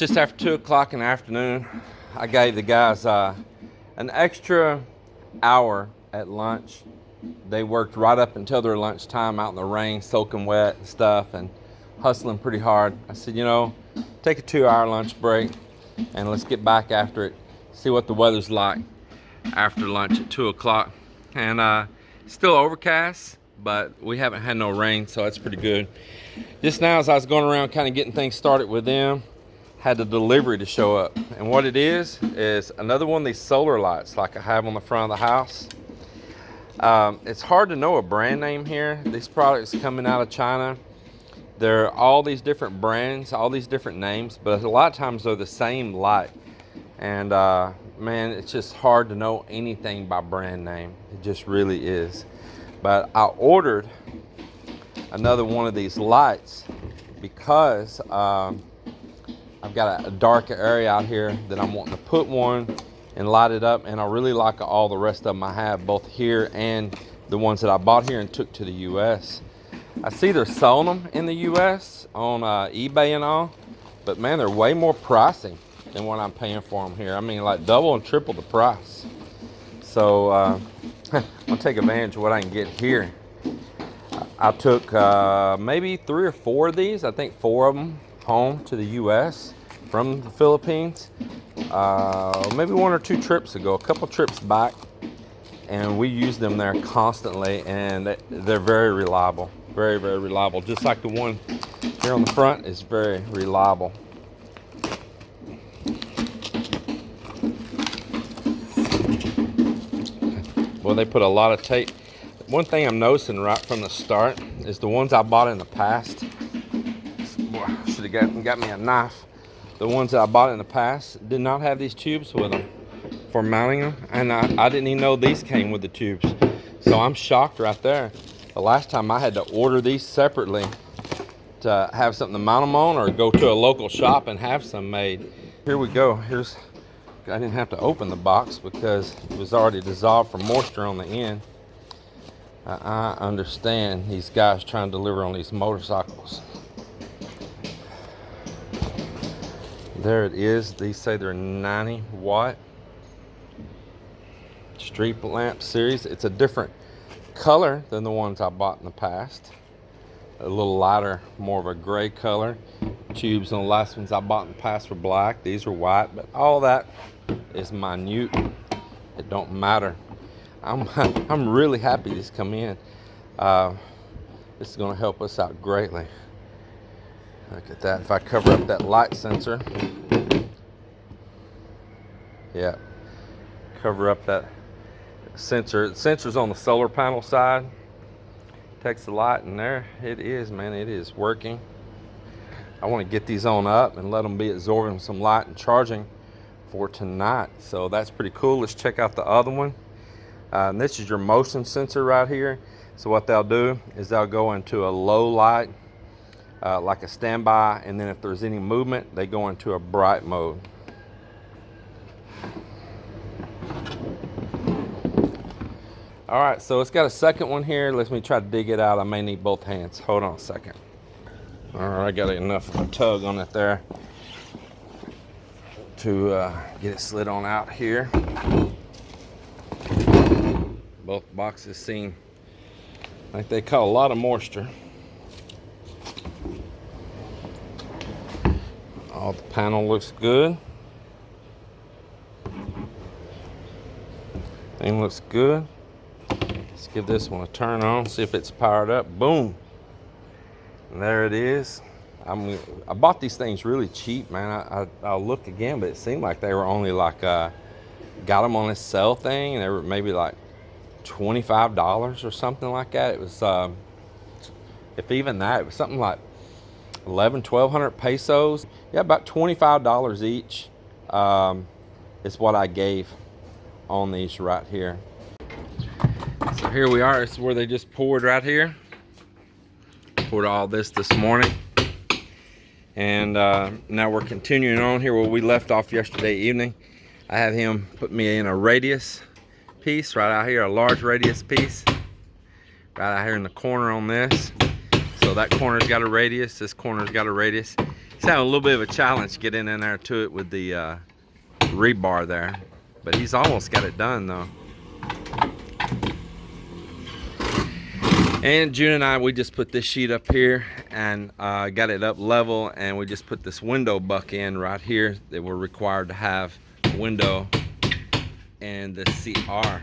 Just after 2 o'clock in the afternoon, I gave the guys an extra hour at lunch. They worked right up until their lunchtime out in the rain, soaking wet and stuff, and hustling pretty hard. I said, take a 2-hour lunch break and let's get back after it, see what the weather's like after lunch at 2 o'clock. And still overcast, but we haven't had no rain, so that's pretty good. Just now, as I was going around kind of getting things started with them, had the delivery to show up. And what it is another one of these solar lights like I have on the front of the house. It's hard to know a brand name here. These products coming out of China, they're all these different brands, all these different names, but a lot of times they're the same light. And man, it's just hard to know anything by brand name. It just really is. But I ordered another one of these lights because I've got a darker area out here that I'm wanting to put one and light it up, and I really like all the rest of them I have, both here and the ones that I bought here and took to the US. I see they're selling them in the US on eBay and all, but man, they're way more pricey than what I'm paying for them here. I mean, like double and triple the price. So I'm gonna take advantage of what I can get here. I took maybe 3 or 4 of these, I think 4 of them home to the US from the Philippines, maybe 1 or 2 trips ago, a couple trips back, and we use them there constantly, and they're very reliable, very, very reliable. Just like the one here on the front is very reliable. Well, they put a lot of tape. One thing I'm noticing right from the start is the ones I bought in the past. Should have got me a knife. The ones that I bought in the past did not have these tubes with them for mounting them, and I didn't even know these came with the tubes. So I'm shocked right there. The last time I had to order these separately to have something to mount them on, or go to a local shop and have some made. Here we go. I didn't have to open the box because it was already dissolved for moisture on the end. I understand these guys trying to deliver on these motorcycles. There it is. These say they're 90 watt street lamp series. It's a different color than the ones I bought in the past. A little lighter, more of a gray color. Tubes on the last ones I bought in the past were black. These are white, but all that is minute. It don't matter. I'm really happy this come in. This is going to help us out greatly. Look at that. If I cover up that light sensor, yeah, cover up that sensor. The sensor's on the solar panel side. Takes the light, and there it is, man. It is working. I want to get these on up and let them be absorbing some light and charging for tonight. So that's pretty cool. Let's check out the other one. And this is your motion sensor right here. So what they'll do is they'll go into a low light, like a standby, and then if there's any movement, they go into a bright mode. All right, so it's got a second one here. Let me try to dig it out. I may need both hands. Hold on a second. All right, I got enough of a tug on it there to get it slid on out here. Both boxes seem like they caught a lot of moisture. All the panel looks good. Thing looks good. Let's give this one a turn on, see if it's powered up. Boom. And there it is. I bought these things really cheap, man. I'll look again, but it seemed like they were only like, got them on this sale thing, and they were maybe like $25 or something like that. It was, if even that, it was something like 1,200 pesos. Yeah, about $25 each is what I gave on these right here. So here we are. This is where they just poured right here. Poured all this morning. And now we're continuing on here where we left off yesterday evening. I have him put me in a radius piece right out here, a large radius piece. Right out here in the corner on this. So that corner's got a radius, this corner's got a radius. He's having a little bit of a challenge getting in there to it with the rebar there, but he's almost got it done though. And June and I, we just put this sheet up here and got it up level, and we just put this window buck in right here that we're required to have a window and the CR.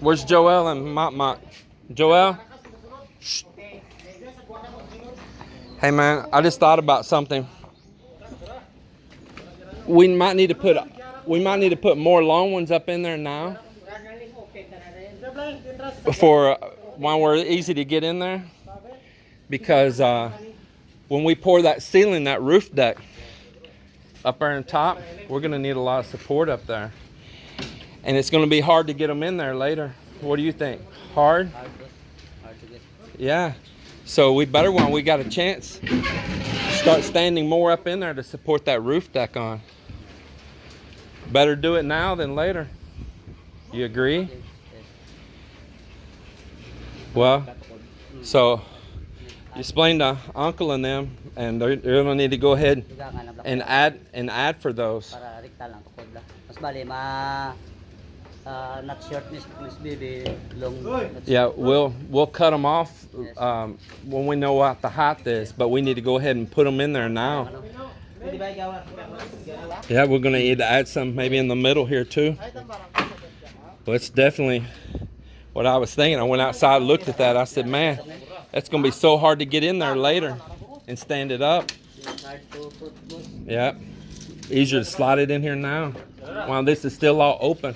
Where's Joel and Mok? Joel? Shh. Hey man, I just thought about something. We might need to put more long ones up in there now. For when we're easy to get in there. Because when we pour that ceiling, that roof deck up there on top, we're gonna need a lot of support up there. And it's gonna be hard to get them in there later. What do you think? Hard? Yeah. So we better, when we got a chance, start standing more up in there to support that roof deck on. Better do it now than later. You agree? Well, so you explain to Uncle and them, and they're gonna need to go ahead and add for those. Not short, Miss Baby, long. Yeah, we'll cut them off when we know what the height is, but we need to go ahead and put them in there now. Yeah, we're gonna need to add some maybe in the middle here too. Well, it's definitely what I was thinking. I went outside, looked at that. I said, man, that's gonna be so hard to get in there later and stand it up. Yeah, easier to slide it in here now while this is still all open.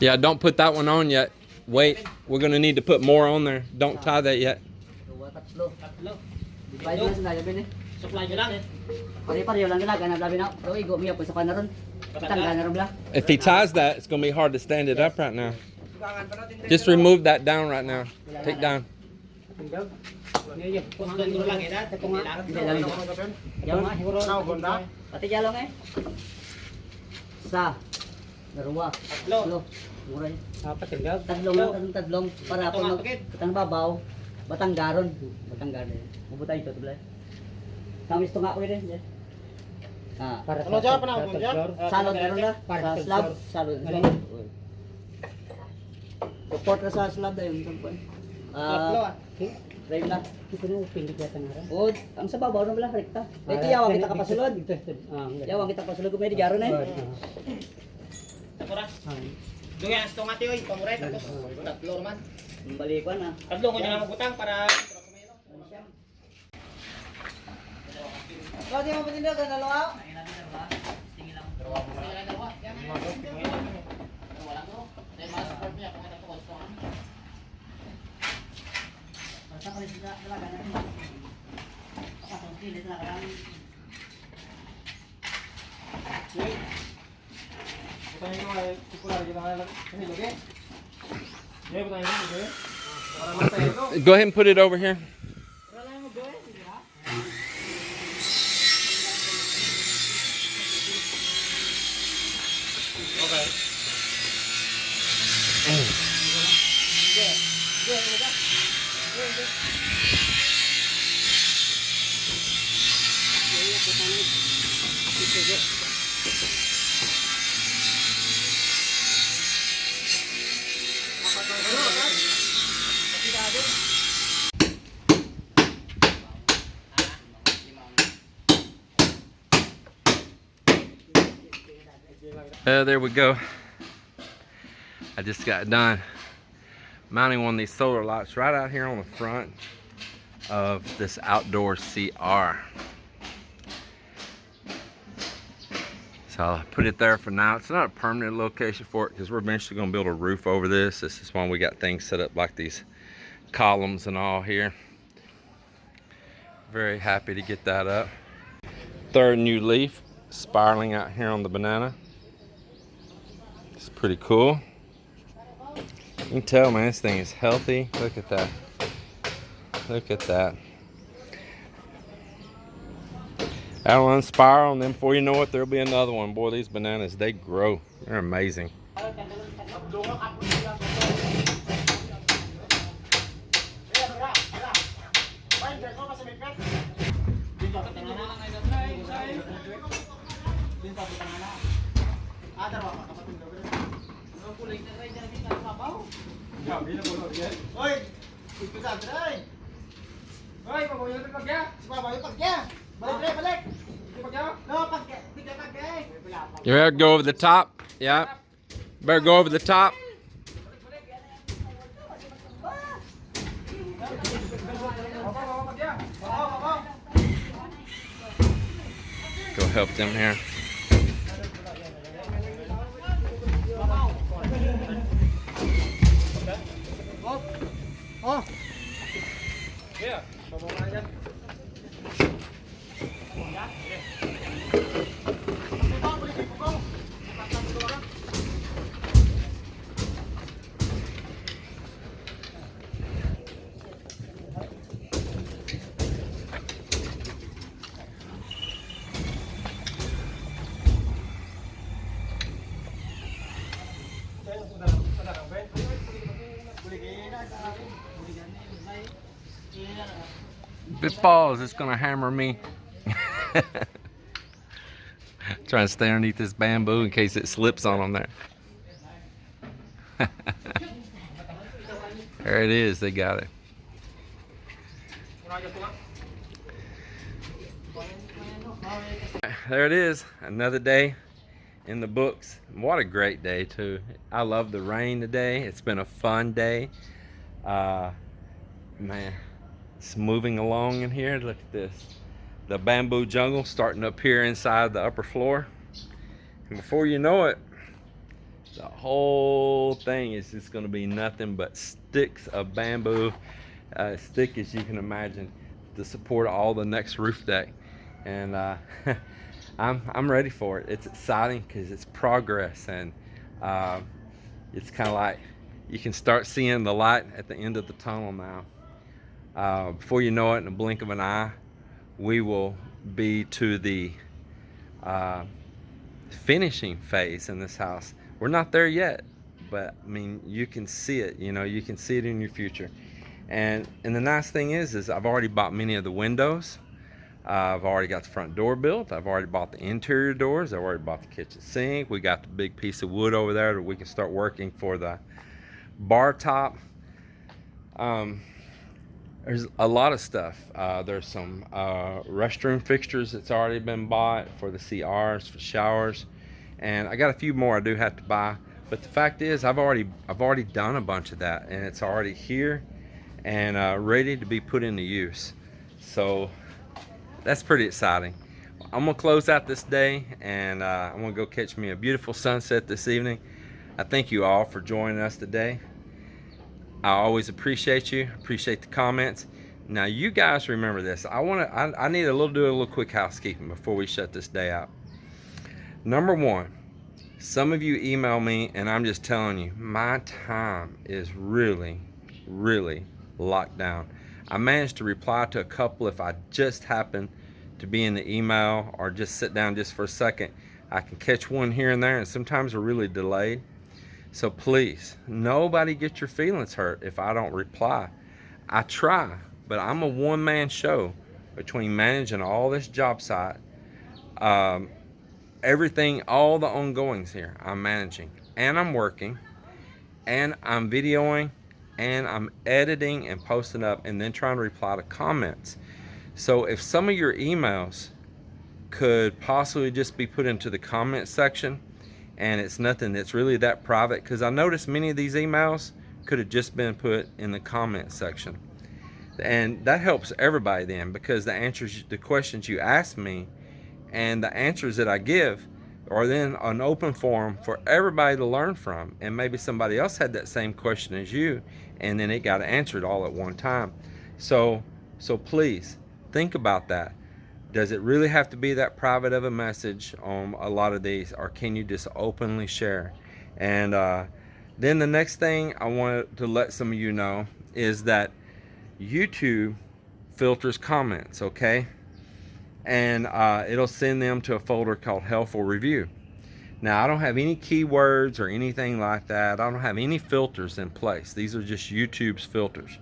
Yeah, don't put that one on yet. Wait, we're gonna need to put more on there. Don't tie that yet. If he ties that, it's gonna be hard to stand it up right now. Just remove that down right now. Take down. Support na sa slab dayon sampan. Frame na. Oh, ang sa babaw na wala rekta. Dito yawa kita kapasulod. Yawa kita kapasulod ko may digaro na. Takora. Duyan sto ngati oy, pamuray tapos tatlo man. Balikuan na. Tatlo ko na magutang para Kau dia mau bertindak ke dalam awak? Tinggi lang. Go ahead and put it over here. There we go. I just got done mounting one of these solar lights right out here on the front. of this outdoor CR. So I'll put it there for now. It's not a permanent location for it because we're eventually going to build a roof over this. This is why we got things set up like these columns and all here. Very happy to get that up. Third new leaf spiraling out here on the banana. It's pretty cool. You can tell, man, this thing is healthy. Look at that. Look at that. That'll unspiral, and then before you know it, there'll be another one. Boy, these bananas, they grow. They're amazing. You better go over the top. Yeah. Better go over the top. Go help them here. Yeah. If it falls, it's gonna hammer me. Trying to stay underneath this bamboo in case it slips on them there. There it is, they got it. There it is, another day in the books. What a great day too. I love the rain today. It's been a fun day. Man, it's moving along in here. Look at this. The bamboo jungle starting up here inside the upper floor. And before you know it, the whole thing is just gonna be nothing but sticks of bamboo, as thick as you can imagine, to support all the next roof deck. And I'm ready for it. It's exciting because it's progress, and it's kind of like you can start seeing the light at the end of the tunnel now. Before you know it, in a blink of an eye, we will be to the finishing phase in this house. We're not there yet, but I mean, you can see it. You know, you can see it in your future. And the nice thing is I've already bought many of the windows. I've already got the front door built. I've already bought the interior doors. I've already bought the kitchen sink. We got the big piece of wood over there that we can start working for the bar top. There's a lot of stuff. There's some restroom fixtures that's already been bought for the CRs, for showers, and I got a few more I do have to buy. But the fact is, I've already done a bunch of that, and it's already here and ready to be put into use. So that's pretty exciting. I'm gonna close out this day, and I'm gonna go catch me a beautiful sunset this evening. I thank you all for joining us today. I always appreciate you, appreciate the comments. Now you guys remember this. I need do a little quick housekeeping before we shut this day out. Number one, some of you email me, and I'm just telling you, my time is really, really locked down. I managed to reply to a couple if I just happen to be in the email or just sit down just for a second. I can catch one here and there, and sometimes they're really delayed. So please, nobody get your feelings hurt if I don't reply. I try, but I'm a one-man show between managing all this job site, everything, all the ongoings here. I'm managing, and I'm working, and I'm videoing, and I'm editing and posting up, and then trying to reply to comments. So if some of your emails could possibly just be put into the comment section, and it's nothing that's really that private, because I noticed many of these emails could have just been put in the comment section. And that helps everybody then, because the questions you ask me and the answers that I give are then an open forum for everybody to learn from. And maybe somebody else had that same question as you, and then it got answered all at one time. So please think about that. Does it really have to be that private of a message on a lot of these, or can you just openly share? And then the next thing I wanted to let some of you know is that YouTube filters comments, okay? And it'll send them to a folder called Helpful Review. Now, I don't have any keywords or anything like that. I don't have any filters in place. These are just YouTube's filters.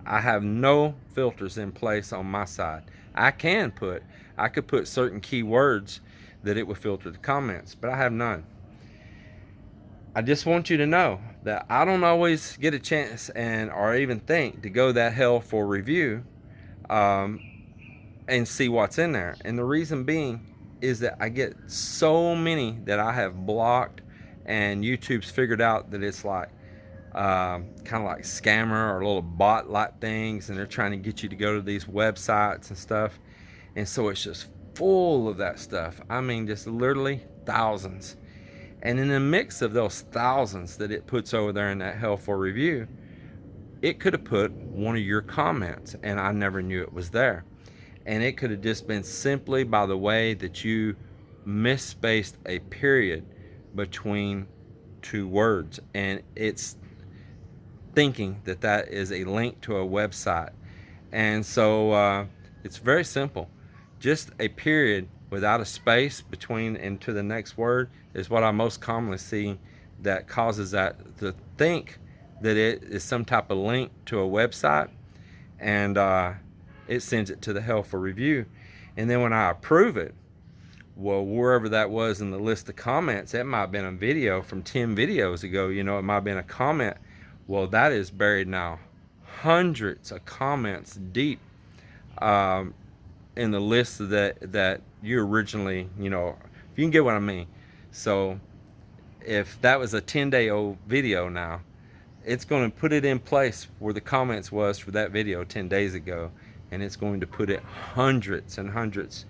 I have no filters in place on my side. I could put certain keywords that it would filter the comments, but I have none. I just want you to know that I don't always get a chance or even think to go that hell for review and see what's in there. And the reason being is that I get so many that I have blocked, and YouTube's figured out that it's like kind of like scammer or little bot like things, and they're trying to get you to go to these websites and stuff. And so it's just full of that stuff. I mean, just literally thousands. And in the mix of those thousands that it puts over there in that helpful review, it could have put one of your comments, and I never knew it was there. And it could have just been simply by the way that you misspaced a period between two words, and it's thinking that that is a link to a website. And so it's very simple. Just a period without a space between and to the next word is what I most commonly see that causes that to think that it is some type of link to a website, and it sends it to the helpful review. And then when I approve it, well, wherever that was in the list of comments, it might have been a video from 10 videos ago, it might have been a comment. Well, that is buried now hundreds of comments deep in the list that you originally, if you can get what I mean. So if that was a 10-day-old video now, it's going to put it in place where the comments was for that video 10 days ago, and it's going to put it hundreds and hundreds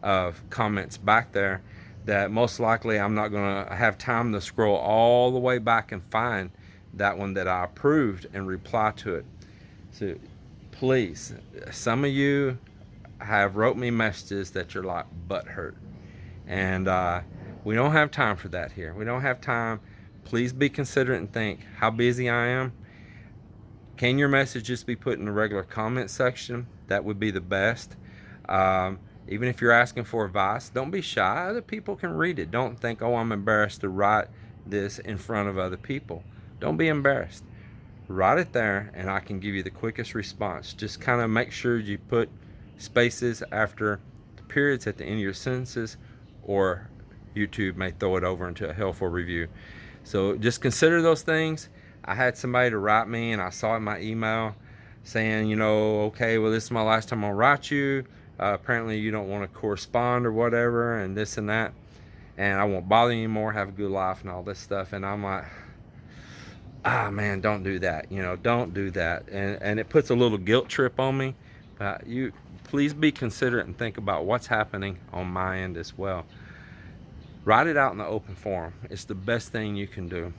of comments back there that most likely I'm not going to have time to scroll all the way back and find that one that I approved and reply to it. So please, some of you have wrote me messages that you're like butthurt, and we don't have time for that here. We don't have time. Please be considerate and think how busy I am. Can your message just be put in the regular comment section? That would be the best. Even if you're asking for advice, don't be shy. Other people can read it. Don't think, oh, I'm embarrassed to write this in front of other people. Don't be embarrassed. Write it there, and I can give you the quickest response. Just kind of make sure you put spaces after the periods at the end of your sentences, or YouTube may throw it over into a helpful review. So just consider those things. I had somebody to write me, and I saw in my email saying, okay, well, this is my last time I'll write you. Apparently you don't want to correspond or whatever, and this and that, and I won't bother you anymore. Have a good life and all this stuff. And I'm like, man, don't do that. Don't do that. And it puts a little guilt trip on me. But you please be considerate and think about what's happening on my end as well. Write it out in the open forum. It's the best thing you can do.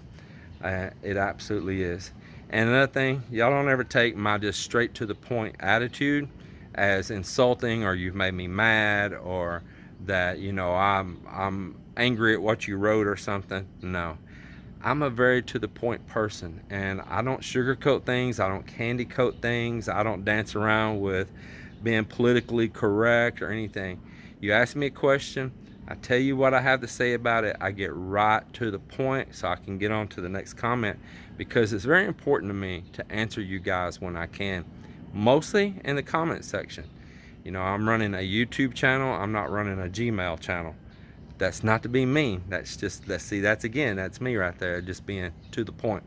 It absolutely is. And another thing, y'all don't ever take my just straight to the point attitude as insulting, or you've made me mad, or that I'm angry at what you wrote or something. No, I'm a very to the point person, and I don't sugarcoat things. I don't candy coat things. I don't dance around with being politically correct or anything. You ask me a question, I tell you what I have to say about it. I get right to the point so I can get on to the next comment, because it's very important to me to answer you guys when I can, mostly in the comment section. I'm running a YouTube channel. I'm not running a Gmail channel. That's not to be mean. That's just, that's me right there, just being to the point.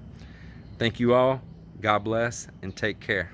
Thank you all. God bless, and take care.